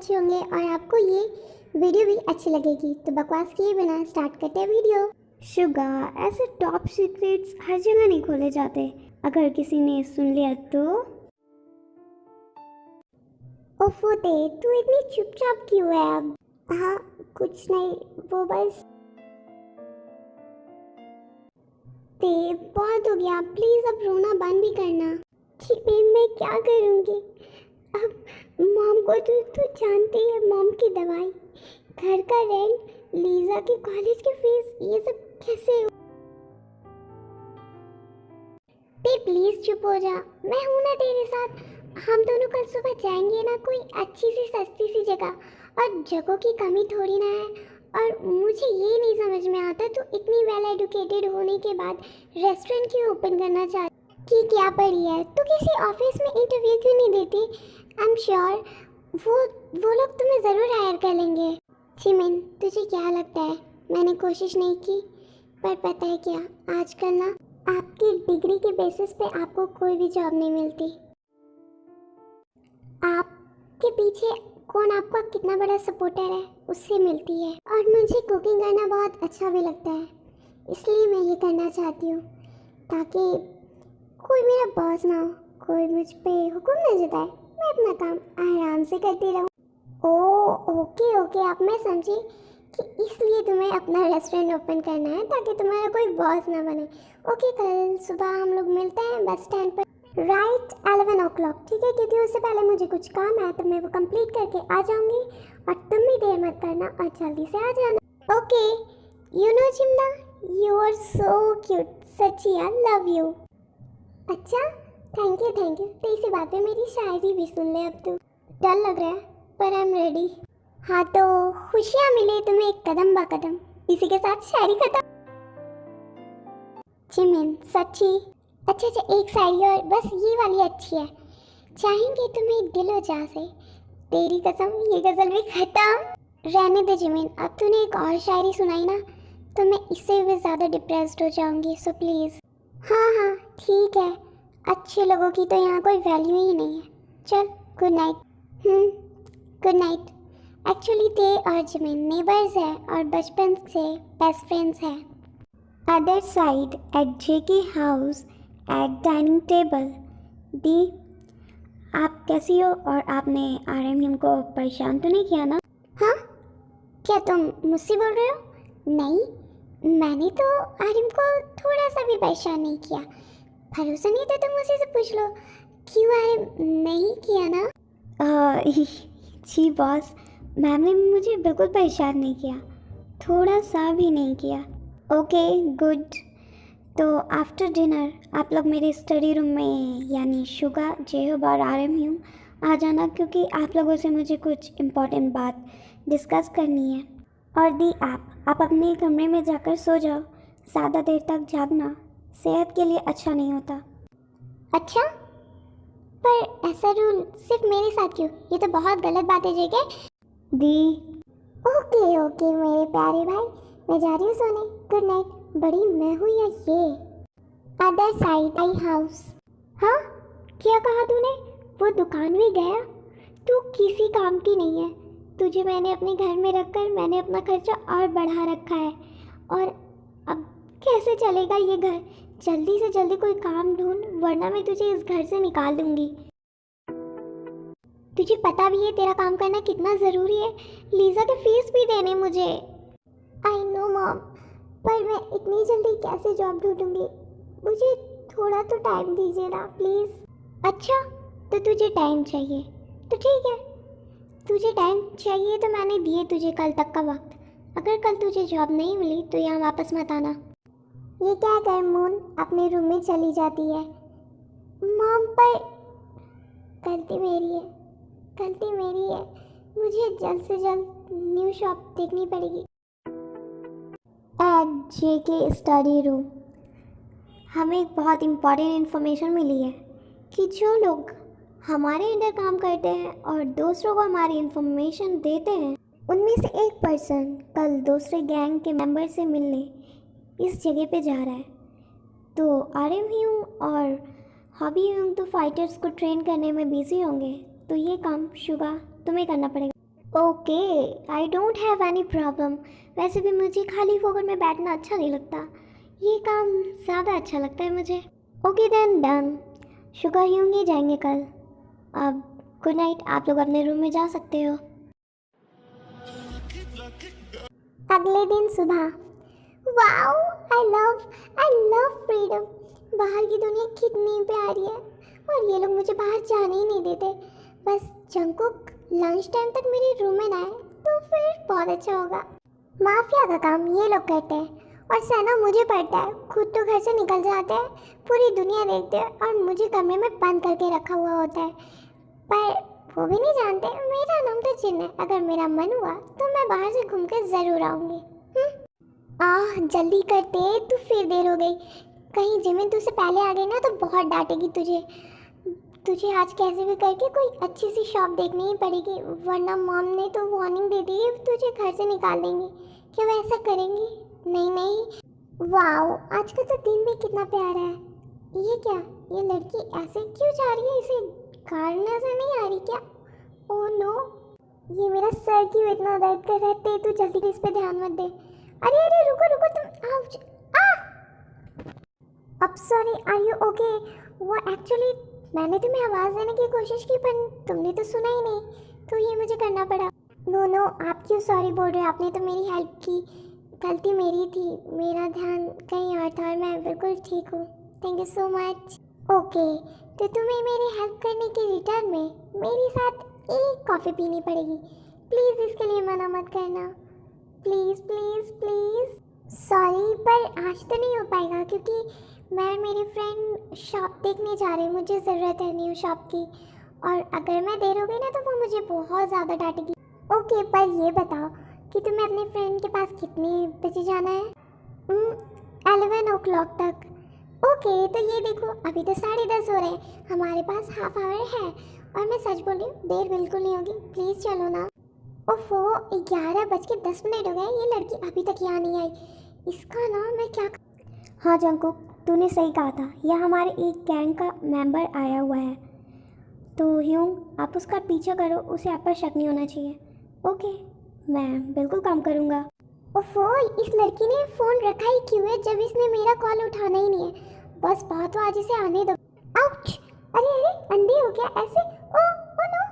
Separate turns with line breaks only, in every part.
अच्छे होंगे और आपको ये वीडियो भी अच्छी लगेगी। तो बकवास किए बिना स्टार्ट करते हैं वीडियो। शुगा, ऐसे टॉप सीक्रेट्स हर जगह नहीं खोले जाते, अगर किसी ने सुन लिया तो। ओफो ते, तू इतनी चुपचाप क्यों है अब? हाँ कुछ नहीं, वो बस ते बहुत हो गया, प्लीज अब रोना बंद भी करना। ठीक है, मैं क्या करूँगी अब? मॉम को तो जानती है, मॉम की दवाई, घर का रेंट, लीजा की कॉलेज की फीस, ये सब कैसे हो? ते प्लीज चुप हो जा, मैं हूं ना तेरे साथ। हम दोनों कल सुबह जाएंगे ना कोई अच्छी सी सस्ती सी जगह, और जगहों की कमी थोड़ी ना है। और मुझे ये नहीं समझ में आता, तो इतनी वेल एजुकेटेड होने के बाद रेस्टोरेंट क्यों ओपन करना चाहती कि क्या पड़ी है? तो किसी ऑफिस में इंटरव्यू क्यों नहीं देती? आई एम श्योर वो लोग तुम्हें ज़रूर हायर कर लेंगे। चिमिन, तुझे क्या लगता है मैंने कोशिश नहीं की? पर पता है क्या, आजकल ना आपकी डिग्री के बेसिस पे आपको कोई भी जॉब नहीं मिलती। आपके पीछे कौन आपका कितना बड़ा सपोर्टर है उससे मिलती है। और मुझे कुकिंग करना बहुत अच्छा भी लगता है, इसलिए मैं ये करना चाहती हूँ ताकि कोई मेरा बॉस ना हो, कोई मुझ पे हुक्म न जताए, मैं अपना काम आराम से करती रहूं। ओके ओके, अब मैं समझी कि इसलिए तुम्हें अपना रेस्टोरेंट ओपन करना है ताकि तुम्हारा कोई बॉस ना बने। ओके, कल सुबह हम लोग मिलते हैं बस स्टैंड पर, राइट 11 o'clock, ठीक है? क्योंकि उससे पहले मुझे कुछ काम है तो मैं वो कंप्लीट करके आ जाऊंगी, और तुम भी देर मत करना और जल्दी से आ जाना। Okay, you know Chimna, you are so cute, सच्ची यार, लव यू। अच्छा, थैंक यू। तो इसी बात पे मेरी शायरी भी सुन ले अब तू। डर लग रहा है पर आई एम रेडी। हाँ तो खुशियाँ मिले तुम्हें एक कदम बा कदम, इसी के साथ शायरी खत्म। चिमिन सच्ची? अच्छा, एक शायरी और, बस ये वाली अच्छी है। चाहेंगे तुम्हें दिलो जा से, तेरी कसम ये गजल भी खत्म। रहने दे जिमिन, अब तूने एक और शायरी सुनाई ना तो मैं इससे भी ज़्यादा डिप्रेस्ड हो जाऊंगी, सो प्लीज़। हाँ ठीक है, अच्छे लोगों की तो यहाँ कोई वैल्यू ही नहीं है। चल good night. Good night. Actually ते और जिमिन नेबर्स है और बचपन से बेस्ट फ्रेंड्स है। Other side eight JK house at dining table. दी, आप कैसी हो? और आपने आरएम को परेशान तो नहीं किया ना? हाँ, क्या तुम मुझसे बोल रहे हो? नहीं, मैंने तो आर्यन को थोड़ा सा भी परेशान नहीं किया। भरोसा नहीं था तो मुझे से पूछ लो, क्यों आर्यन? नहीं किया ना? जी बॉस, मैम ने मुझे बिल्कुल परेशान नहीं किया, थोड़ा सा भी नहीं किया। Okay good. तो आफ्टर डिनर आप लोग मेरे स्टडी रूम में, यानी शुगा, जेहब और आर्यन आ जाना, क्योंकि आप लोगों से मुझे कुछ इम्पोर्टेंट बात डिस्कस करनी है। और दी, आप अपने कमरे में जाकर सो जाओ, ज़्यादा देर तक जागना सेहत के लिए अच्छा नहीं होता। अच्छा, पर ऐसा रूल सिर्फ मेरे साथ क्यों? ये तो बहुत गलत बात है जेके। दी, ओके मेरे प्यारे भाई, मैं जा रही हूँ सोने, गुड नाइट। बड़ी मैं हूँ या ये? Other side I house. हाँ, क्या कहा तूने? वो दुकान में गया? तू किसी काम की नहीं है, तुझे मैंने अपने घर में रखकर मैंने अपना खर्चा और बढ़ा रखा है, और अब कैसे चलेगा ये घर? जल्दी से जल्दी कोई काम ढूंढ, वरना मैं तुझे इस घर से निकाल दूंगी। तुझे पता भी है तेरा काम करना कितना ज़रूरी है, लीज़ा की फीस भी देने मुझे। आई नो मॉम, पर मैं इतनी जल्दी कैसे जॉब ढूंढूंगी? मुझे थोड़ा तो टाइम दीजिए ना प्लीज़। अच्छा, तो तुझे टाइम चाहिए तो ठीक है, तुझे टाइम चाहिए तो मैंने दिए तुझे कल तक का वक्त। अगर कल तुझे जॉब नहीं मिली तो यहाँ वापस मत आना। ये क्या कर मून अपने रूम में चली जाती है? मॉम, पर गलती मेरी है, मुझे जल्द से जल्द न्यू शॉप देखनी पड़ेगी। एट जेके स्टडी रूम, हमें एक बहुत इम्पोर्टेंट इन्फॉर्मेशन मिली है कि जो लोग हमारे अंडर काम करते हैं और दूसरों को हमारी इन्फॉर्मेशन देते हैं, उनमें से एक पर्सन कल दूसरे गैंग के मेंबर से मिलने इस जगह पे जा रहा है। तो आर्यन ह्यूम और हॉबी ह्यूम तो फाइटर्स को ट्रेन करने में बिजी होंगे, तो ये काम शुगा तुम्हें करना पड़ेगा। Okay, I don't have any problem. वैसे भी मुझे खाली फोकट में बैठना अच्छा नहीं लगता, ये काम ज़्यादा अच्छा लगता है मुझे। ओके देन डन, शुगर यूं ही जाएंगे कल। अब गुड नाइट, आप लोग अपने रूम में जा सकते हो। अगले दिन सुबह, वाओ, आई लव फ्रीडम। बाहर की दुनिया कितनी प्यारी है और ये लोग मुझे बाहर जाने ही नहीं देते। बस जंकुक लंच टाइम तक मेरे रूम में ना आए तो फिर बहुत अच्छा होगा। माफिया का काम ये लोग करते हैं और सहना मुझे पड़ता है। खुद तो घर से निकल जाते हैं, पूरी दुनिया देखते हैं और मुझे कमरे में बंद करके रखा हुआ होता है। पर वो भी नहीं जानते मेरा नाम तो जिन है। अगर मेरा मन हुआ तो मैं बाहर से घूम कर ज़रूर आऊँगी। जल्दी करते, तू फिर देर हो गई। कहीं जिमिन तुझसे पहले आ गई ना तो बहुत डांटेगी तुझे आज कैसे भी करके कोई अच्छी सी शॉप देखनी ही पड़ेगी, वरना मॉम ने तो वार्निंग दे दी है, तुझे घर से निकाल देंगे। क्या वो ऐसा करेंगी? नहीं। वाओ, आज का तो दिन भी कितना प्यारा है। ये क्या, ये लड़की ऐसे क्यों जा रही है? इसे कार नजर नहीं आ रही क्या? ओह नो, ये मेरा सर क्यों इतना दर्द कर रहा है? तू जल्दी इस पे ध्यान मत दे। अरे अरे रुको तुम। आउच, अब सॉरी, आर यू ओके? वो एक्चुअली मैंने तुम्हें आवाज़ देने की कोशिश की पर तुमने तो सुना ही नहीं, तो ये मुझे करना पड़ा। नो, आप क्यों सॉरी बोल रहे हो? आपने तो मेरी हेल्प की, गलती मेरी थी, मेरा ध्यान कहीं और था और मैं बिल्कुल ठीक हूँ। Thank you so much. Okay, तो तुम्हें मेरी हेल्प करने के रिटर्न में मेरे साथ एक कॉफ़ी पीनी पड़ेगी। प्लीज़ इसके लिए मना मत करना, प्लीज़ प्लीज़ प्लीज़। सॉरी, पर आज तो नहीं हो पाएगा क्योंकि मैं और मेरी फ्रेंड शॉप देखने जा रहे हैं। मुझे ज़रूरत है न्यू शॉप की और अगर मैं देर हो गई ना तो वो मुझे बहुत ज़्यादा डांटेगी। ओके, पर ये बताओ कि तुम्हें अपने फ्रेंड के पास कितने बजे जाना है? 11 o'clock तक। ओके, तो ये देखो अभी तो 10:30 हो रहे हैं, हमारे पास हाफ आवर है और मैं सच बोल रही हूँ, देर बिल्कुल नहीं होगी। प्लीज़ चलो ना। ओफो, 11:10 हो गए, ये लड़की अभी तक यहाँ नहीं आई। इसका ना मैं क्या। हाँ जंकुक, तूने सही कहा था, यह हमारे एक गैंग का मेंबर आया हुआ है। तो ह्यूंग, आप उसका पीछा करो, उसे आप पर शक नहीं होना चाहिए। ओके, मैं बिल्कुल काम करूँगा। ओफो, इस लड़की ने फ़ोन रखा ही क्यों है जब इसने मेरा कॉल उठाना ही नहीं है? बस बात तो आज इसे आने दो। आउच! अरे अंधे हो क्या ऐसे? Oh no!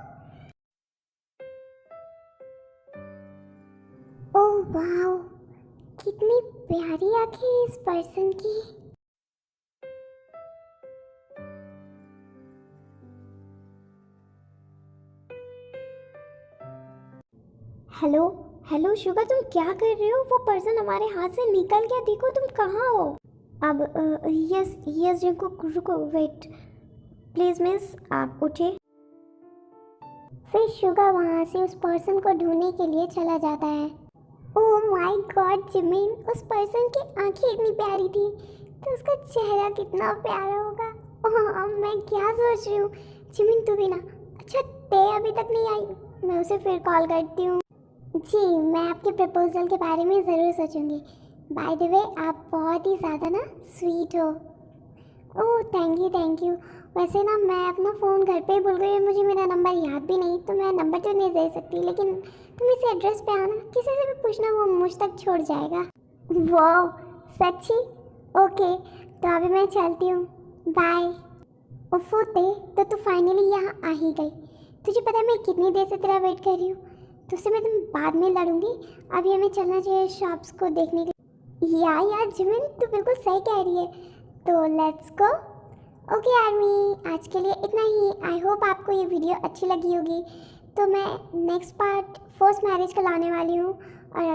ओह वाओ, कितनी प्यारी आंखें इस पर्सन की। हेलो हेलो शुगर, तुम क्या कर रहे हो? वो पर्सन हमारे हाथ से निकल गया, देखो तुम कहाँ हो। अब यस रुको वेट प्लीज़ मिस, आप उठिए। फिर शुगर वहाँ से उस पर्सन को ढूंढने के लिए चला जाता है। ओह माय गॉड जिमिन, उस पर्सन की आंखें इतनी प्यारी थी तो उसका चेहरा कितना प्यारा होगा। ओह, मैं क्या सोच रही हूँ। जिमिन तू भी ना। अच्छा, ते अभी तक नहीं आई, मैं उसे फिर कॉल करती हूँ। जी, मैं आपके प्रपोजल के बारे में ज़रूर सोचूंगी। बाय द वे, आप बहुत ही ज़्यादा ना स्वीट हो। Oh thank you. वैसे ना मैं अपना फ़ोन घर पे ही भूल गई, मुझे मेरा नंबर याद भी नहीं, तो मैं नंबर तो नहीं दे सकती, लेकिन तुम इस एड्रेस पे आना, किसी से भी पूछना, वो मुझ तक छोड़ जाएगा। वाह, सच्ची? ओके, तो अभी मैं चलती हूँ, बाय। उफोते, तो तू फाइनली यहाँ आ ही गई। तुझे पता है मैं कितनी देर से तेरा वेट कर रही हूँ। तुझसे मैं बाद में लड़ूंगी, अभी हमें चलना चाहिए शॉप्स को देखने के लिए। यार जिमिन, तू बिल्कुल सही कह रही है, तो लेट्स गो। ओके आर्मी, आज के लिए इतना ही। आई होप आपको ये वीडियो अच्छी लगी होगी। तो मैं नेक्स्ट पार्ट फोर्स मैरिज का लाने वाली हूँ और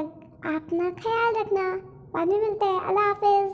अपना ख्याल रखना। बाद में मिलते हैं, अल्लाह हाफिज़।